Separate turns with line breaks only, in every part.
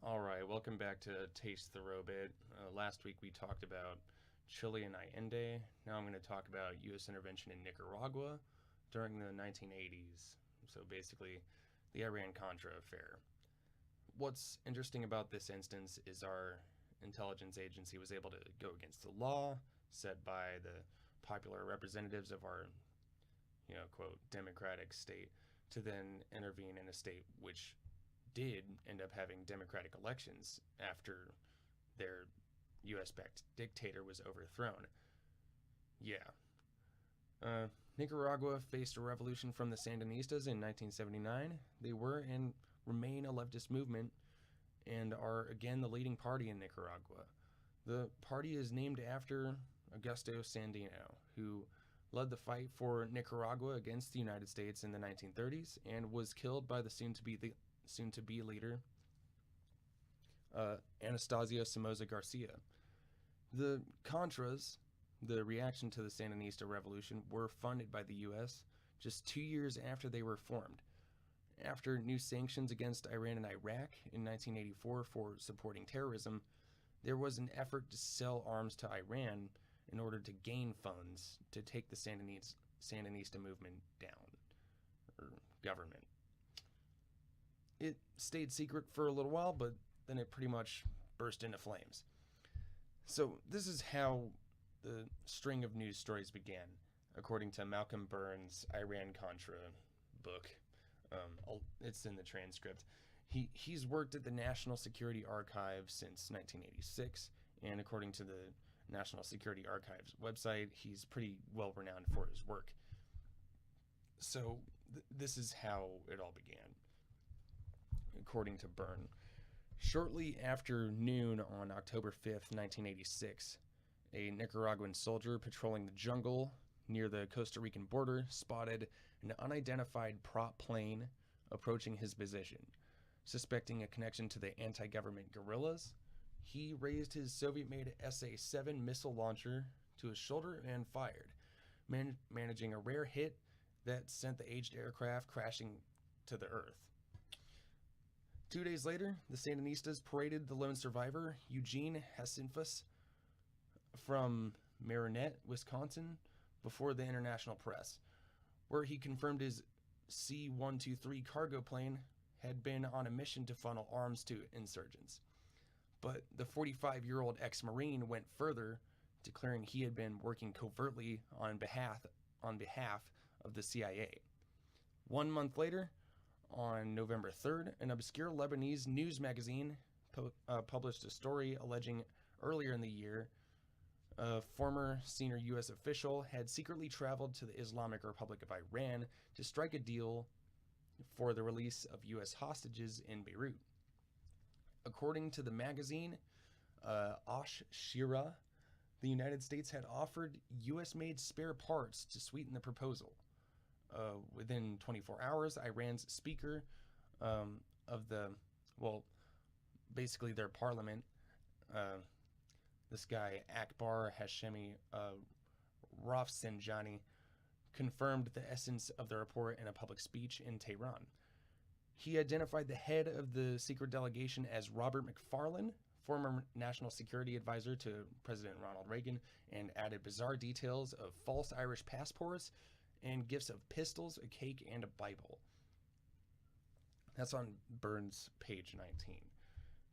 All right, welcome back to Taste the Robot. Last week we talked about Chile and Allende. Now I'm going to talk about U.S. intervention in Nicaragua during the 1980s. So basically, the Iran-Contra Affair. What's interesting about this instance is our intelligence agency was able to go against the law set by the popular representatives of our, quote, democratic state to then intervene in a state which did end up having democratic elections after their US-backed dictator was overthrown. Yeah. Nicaragua faced a revolution from the Sandinistas in 1979. They were and remain a leftist movement and are again the leading party in Nicaragua. The party is named after Augusto Sandino, who led the fight for Nicaragua against the United States in the 1930s and was killed by the soon-to-be leader, Anastasio Somoza Garcia. The Contras, the reaction to the Sandinista revolution, were funded by the U.S. just 2 years after they were formed. After new sanctions against Iran and Iraq in 1984 for supporting terrorism, there was an effort to sell arms to Iran in order to gain funds to take the Sandinista movement down, or government. It stayed secret for a little while, but then it pretty much burst into flames. So this is how the string of news stories began, according to Malcolm Burns' Iran-Contra book. It's in the transcript. He's worked at the National Security Archive since 1986, and according to the National Security Archive's website, he's pretty well renowned for his work. So this is how it all began. According to Byrne, shortly after noon on October 5th, 1986, a Nicaraguan soldier patrolling the jungle near the Costa Rican border spotted an unidentified prop plane approaching his position. Suspecting a connection to the anti-government guerrillas, he raised his Soviet-made SA-7 missile launcher to his shoulder and fired, managing a rare hit that sent the aged aircraft crashing to the earth. 2 days later, the Sandinistas paraded the lone survivor, Eugene Hasenfuss, from Marinette, Wisconsin, before the international press, where he confirmed his C-123 cargo plane had been on a mission to funnel arms to insurgents. But the 45-year-old ex-Marine went further, declaring he had been working covertly on behalf of the CIA. 1 month later, on November 3rd, an obscure Lebanese news magazine published a story alleging earlier in the year a former senior U.S. official had secretly traveled to the Islamic Republic of Iran to strike a deal for the release of U.S. hostages in Beirut. According to the magazine, Osh Shira, the United States had offered U.S.-made spare parts to sweeten the proposal. Within 24 hours, Iran's speaker basically their parliament, this guy Akbar Hashemi Rafsanjani, confirmed the essence of the report in a public speech in Tehran. He identified the head of the secret delegation as Robert McFarlane, former national security advisor to President Ronald Reagan, and added bizarre details of false Irish passports and gifts of pistols, a cake, and a Bible. That's on Burns' page 19.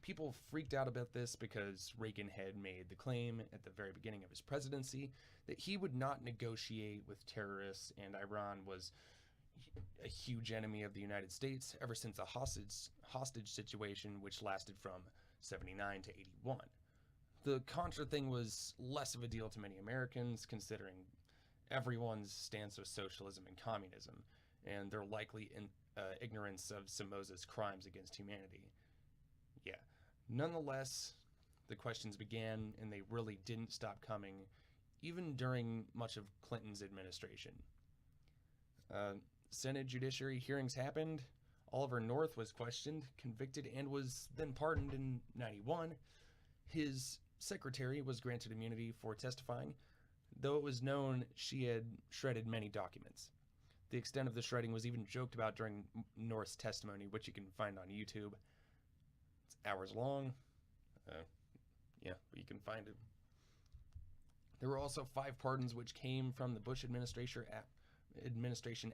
People freaked out about this because Reagan had made the claim at the very beginning of his presidency that he would not negotiate with terrorists, and Iran was a huge enemy of the United States ever since the hostage situation, which lasted from 79 to 81. The Contra thing was less of a deal to many Americans, considering everyone's stance with socialism and communism, and their likely ignorance of Somoza's crimes against humanity. Yeah. Nonetheless, the questions began, and they really didn't stop coming, even during much of Clinton's administration. Senate judiciary hearings happened. Oliver North was questioned, convicted, and was then pardoned in 91. His secretary was granted immunity for testifying, though it was known she had shredded many documents. The extent of the shredding was even joked about during North's testimony, which you can find on YouTube. It's hours long. Yeah, you can find it. There were also 5 pardons which came from the Bush administration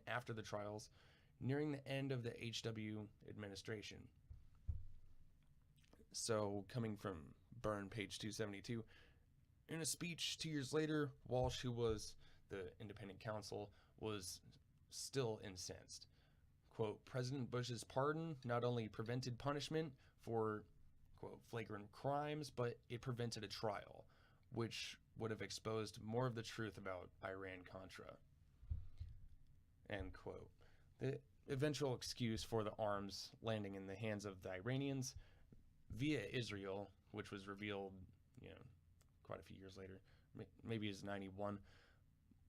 after the trials, nearing the end of the HW administration. So, coming from Byrne, page 272, in a speech 2 years later, Walsh, who was the independent counsel, was still incensed. Quote, President Bush's pardon not only prevented punishment for, quote, flagrant crimes, but it prevented a trial, which would have exposed more of the truth about Iran-Contra. End quote. The eventual excuse for the arms landing in the hands of the Iranians via Israel, which was revealed, quite a few years later, maybe it was 91,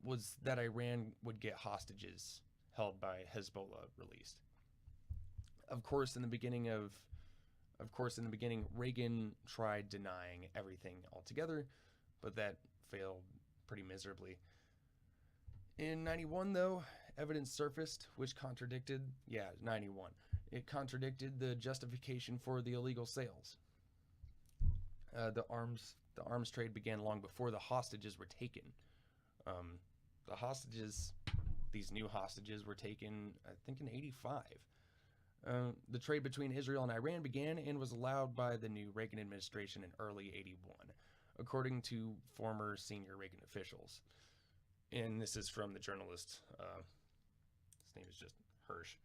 was that Iran would get hostages held by Hezbollah released. Of course, in the beginning, Reagan tried denying everything altogether, but that failed pretty miserably. In 91, though, evidence surfaced which contradicted, 91. It contradicted the justification for the illegal sales. The arms trade began long before the hostages were taken. These new hostages were taken, I think, in 85. The trade between Israel and Iran began and was allowed by the new Reagan administration in early 81, according to former senior Reagan officials. And this is from the journalist, his name is just Hirsch.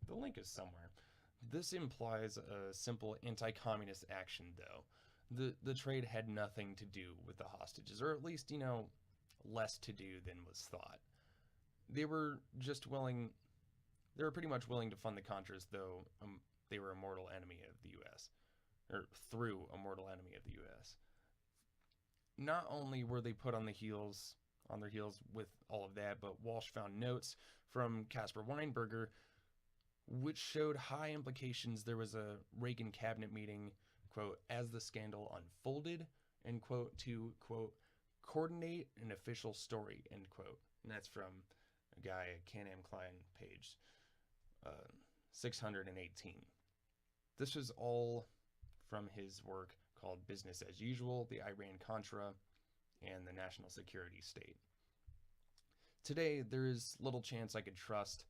The link is somewhere. This implies a simple anti-communist action, though. The trade had nothing to do with the hostages, or at least, less to do than was thought. They were pretty much willing to fund the Contras, though they were a mortal enemy of the U.S., or through a mortal enemy of the U.S. Not only were they put on their heels with all of that, but Walsh found notes from Caspar Weinberger which showed high implications. There was a Reagan cabinet meeting, quote, as the scandal unfolded, end quote, to, quote, coordinate an official story, end quote. And that's from a guy at Can-Am Klein, page 618. This was all from his work called Business as Usual, the Iran-Contra, and the National Security State. Today, there is little chance I could trust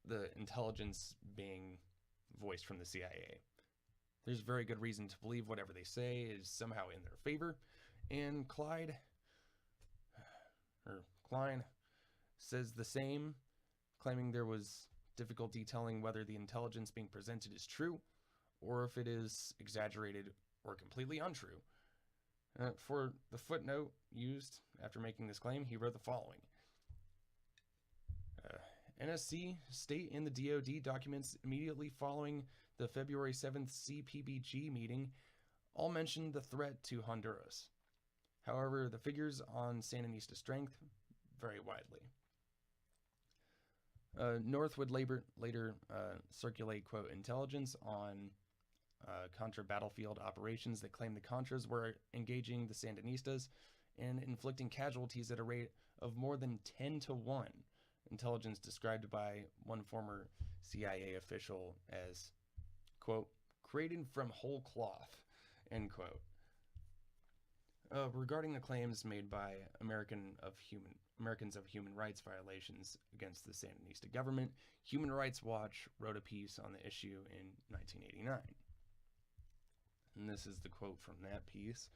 the intelligence being voiced from the CIA. There's very good reason to believe whatever they say is somehow in their favor, and Klein says the same, claiming there was difficulty telling whether the intelligence being presented is true, or if it is exaggerated or completely untrue. For the footnote used after making this claim, he wrote the following. NSC state in the DoD documents immediately following the February 7th CPBG meeting all mentioned the threat to Honduras. However, the figures on Sandinista strength vary widely. North would later circulate, quote, intelligence on Contra battlefield operations that claimed the Contras were engaging the Sandinistas and inflicting casualties at a rate of more than 10 to 1. Intelligence described by one former CIA official as, quote, created from whole cloth, end quote. Regarding the claims made by Americans of human rights violations against the Sandinista government, Human Rights Watch wrote a piece on the issue in 1989. And this is the quote from that piece.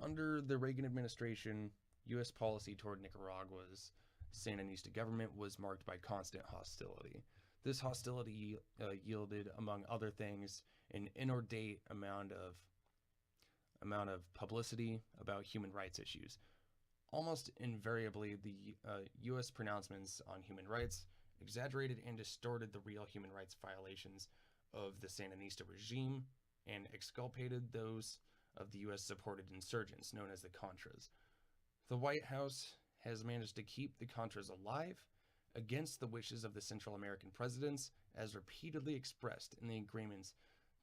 Under the Reagan administration, U.S. policy toward Nicaragua's Sandinista government was marked by constant hostility. This hostility yielded, among other things, an inordinate amount of publicity about human rights issues. Almost invariably, the U.S. pronouncements on human rights exaggerated and distorted the real human rights violations of the Sandinista regime and exculpated those of the U.S.-supported insurgents known as the Contras. The White House has managed to keep the Contras alive against the wishes of the Central American presidents, as repeatedly expressed in the agreements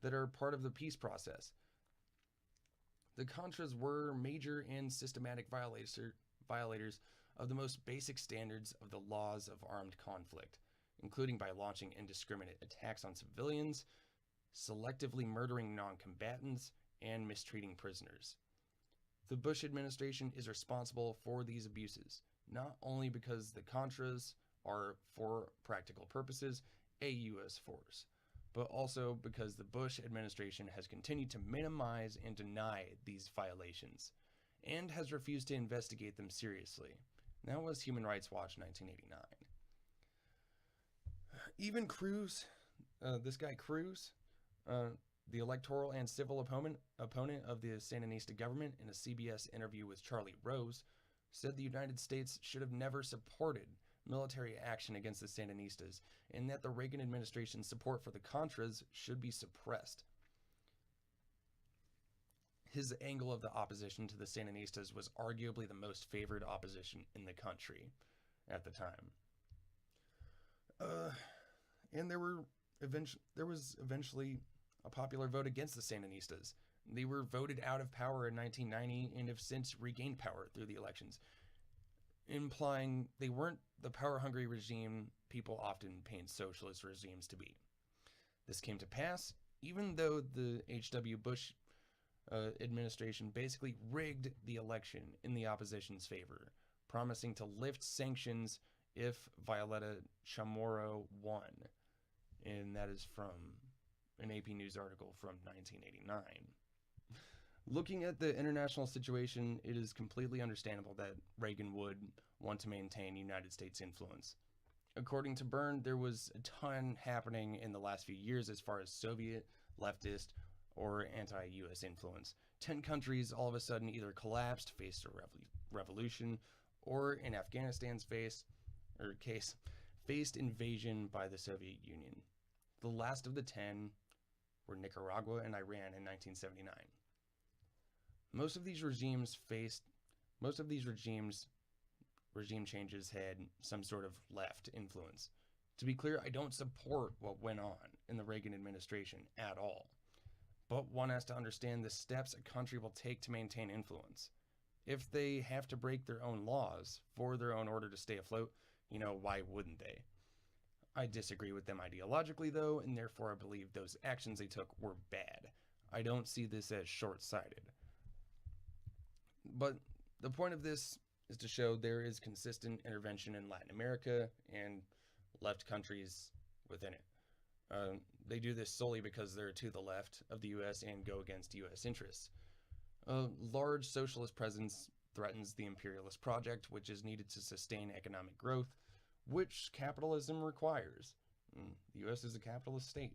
that are part of the peace process. The Contras were major and systematic violators of the most basic standards of the laws of armed conflict, including by launching indiscriminate attacks on civilians, selectively murdering non-combatants, and mistreating prisoners. The Bush administration is responsible for these abuses, not only because the Contras are, for practical purposes, a U.S. force, but also because the Bush administration has continued to minimize and deny these violations, and has refused to investigate them seriously. That was Human Rights Watch 1989. Even Cruz, this guy Cruz, the electoral and civil opponent of the Sandinista government, in a CBS interview with Charlie Rose, said the United States should have never supported military action against the Sandinistas, and that the Reagan administration's support for the Contras should be suppressed. His angle of the opposition to the Sandinistas was arguably the most favored opposition in the country at the time. And there was eventually a popular vote against the Sandinistas. They were voted out of power in 1990 and have since regained power through the elections, implying they weren't the power-hungry regime people often paint socialist regimes to be. This came to pass even though the H.W. Bush administration basically rigged the election in the opposition's favor, promising to lift sanctions if Violeta Chamorro won. And that is from an AP News article from 1989. Looking at the international situation, it is completely understandable that Reagan would want to maintain United States influence. According to Byrne, there was a ton happening in the last few years as far as Soviet, leftist, or anti-US influence. 10 countries all of a sudden either collapsed, faced a revolution, or in Afghanistan's case, faced invasion by the Soviet Union. The last of the 10 were Nicaragua and Iran in 1979. Most of these regime changes had some sort of left influence. To be clear, I don't support what went on in the Reagan administration at all. But one has to understand the steps a country will take to maintain influence. If they have to break their own laws for their own order to stay afloat, why wouldn't they? I disagree with them ideologically, though, and therefore I believe those actions they took were bad. I don't see this as short-sighted. But the point of this is to show there is consistent intervention in Latin America and left countries within it. They do this solely because they're to the left of the U.S. and go against U.S. interests. A large socialist presence threatens the imperialist project, which is needed to sustain economic growth, which capitalism requires. The U.S. is a capitalist state,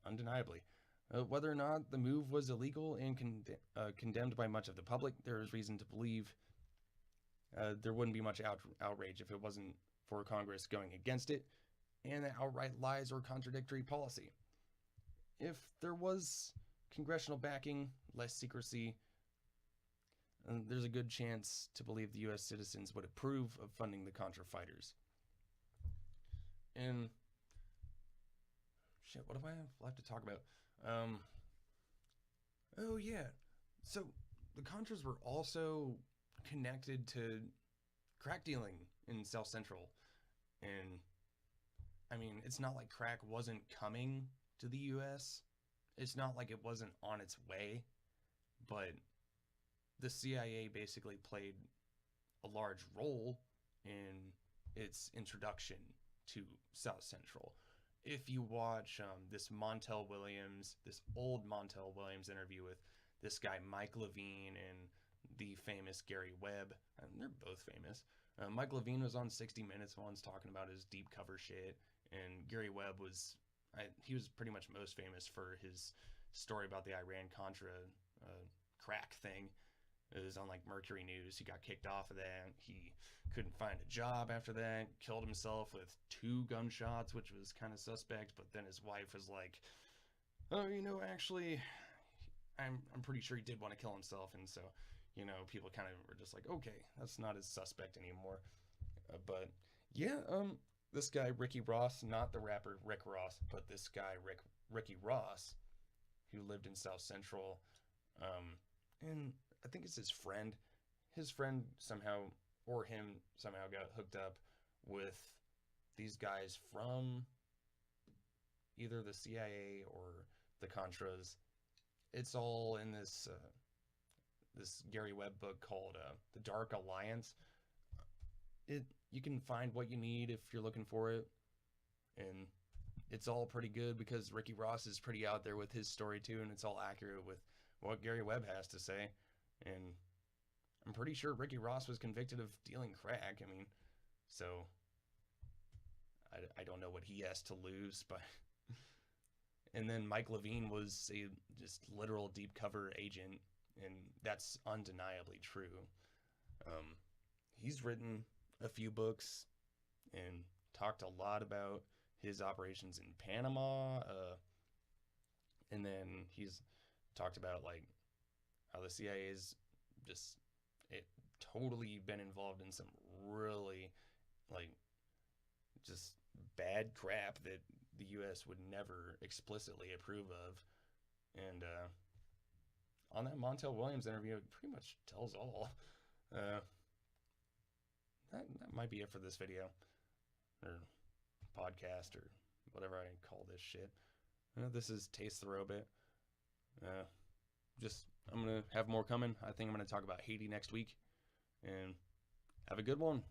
undeniably. Whether or not the move was illegal and condemned by much of the public, there is reason to believe there wouldn't be much outrage if it wasn't for Congress going against it, and outright lies or contradictory policy. If there was congressional backing, less secrecy, there's a good chance to believe the U.S. citizens would approve of funding the Contra fighters. And shit, what do I have left to talk about? Oh yeah, so the Contras were also connected to crack dealing in South Central, and I mean, it's not like crack wasn't coming to the U.S. It's not like it wasn't on its way, but the CIA basically played a large role in its introduction to South Central. If you watch this old Montel Williams interview with this guy Mike Levine and the famous Gary Webb, and they're both famous. Mike Levine was on 60 Minutes once talking about his deep cover shit, and Gary Webb was pretty much most famous for his story about the Iran-Contra crack thing. It was on like Mercury News. He got kicked off of that. He couldn't find a job after that. Killed himself with 2 gunshots, which was kind of suspect. But then his wife was like, "Oh, actually, I'm pretty sure he did want to kill himself." And so, people kind of were just like, "Okay, that's not as suspect anymore." But yeah, this guy Ricky Ross, not the rapper Rick Ross, but this guy Ricky Ross, who lived in South Central, and I think it's his friend. His friend somehow, or him somehow, got hooked up with these guys from either the CIA or the Contras. It's all in this Gary Webb book called The Dark Alliance. It You can find what you need if you're looking for it, and it's all pretty good because Ricky Ross is pretty out there with his story too, and it's all accurate with what Gary Webb has to say. And I'm pretty sure Ricky Ross was convicted of dealing crack. I mean, so I don't know what he has to lose, but and then Mike Levine was a just literal deep cover agent, and that's undeniably true. He's written a few books and talked a lot about his operations in Panama, and then he's talked about like how the CIA's just totally been involved in some really like just bad crap that the U.S. would never explicitly approve of. And on that Montel Williams interview, it pretty much tells all. That might be it for this video or podcast or whatever I call this shit. This is Taste the Robot. I'm gonna have more coming. I think I'm gonna talk about Haiti next week, and have a good one.